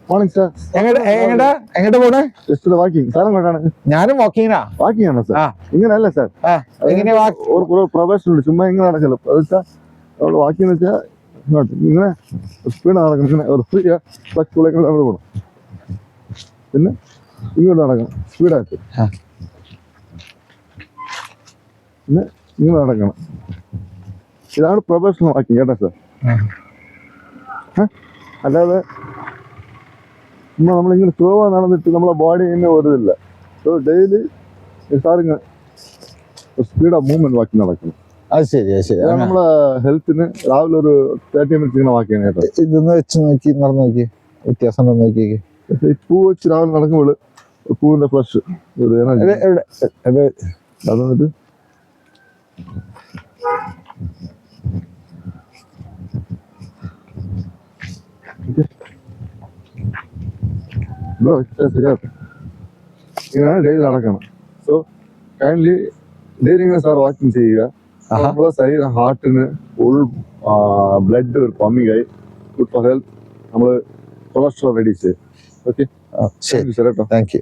Morning sir. എങ്ങോട്ട് പോണേ? Just walking. Sir എങ്ങോട്ടാണ്? ഞാനും വാക്കിങ്ങിനാ. വാക്കിംഗ് ആണോ സാർ? ഇങ്ങനെയല്ല സാർ, എങ്ങനെ ഒരു പ്രൊഫഷൻ ഉണ്ട്. ചുമ്മാ ഇങ്ങനെ നടക്കല്ലോ. അത് വെച്ചാൽ നമ്മൾ വാക്കിംഗ് വെച്ചാൽ ഇങ്ങോട്ട് ഇങ്ങനെ സ്പീഡ് നടക്കണം. ഇങ്ങനെ ഒരു ഫ്രീ ഫ്ലെക്സിബിളൊക്കെ നമ്മൾ പോകണം. പിന്നെ ഇങ്ങോട്ട് നടക്കണം സ്പീഡായിട്ട്. പിന്നെ ഇങ്ങനെ നടക്കണം. ഇതാണ് പ്രൊഫഷണൽ വാക്കിംഗ് കേട്ടോ സാർ. അല്ലാതെ നമ്മളിങ്ങനെ സ്ലോ നടന്നിട്ട് നമ്മളെ ബോഡി തന്നെ വരുന്നില്ല. സോ ഡെയിലി സാറിങ്ങനെ സ്പീഡ് ഓഫ് മൂവ്മെന്റ് വാക്കിംഗ് നടക്കണം. അത് ശരി, അത് ശരി. നമ്മളെ ഹെൽത്തിന് രാവിലെ ഒരു 30 മിനിറ്റ്സ് ഇങ്ങനെ വാക്ക് ചെയ്യണം കേട്ടോ. ഇതൊന്ന് വെച്ച് നോക്കി നടന്നു നോക്കി, വ്യത്യാസം ഉണ്ടോ നോക്കി. ഈ പൂ വെച്ച് രാവിലെ നടക്കുമ്പോൾ പൂവിന്റെ ഫ്ലഷ് ഒരു എനർജി അത് വന്നിട്ട് ഇങ്ങനെയാണ് ഡെയിലി നടക്കണം. സോ കൈൻഡ്ലി ഡെയിലി ഇങ്ങനെ സാർ വാക്കിംഗ് ചെയ്യുക. നമ്മുടെ ശരീരം ഹാർട്ടിന് ഫുൾ ബ്ലഡ് പമ്പിങ് ആയി ഗുഡ് ഫോർ ഹെൽത്ത്. നമ്മൾ കൊളസ്ട്രോൾ റെഡ്യൂസ് ചെയ്യും. ഓക്കെ, ശരി, കേട്ടോ. Thank you.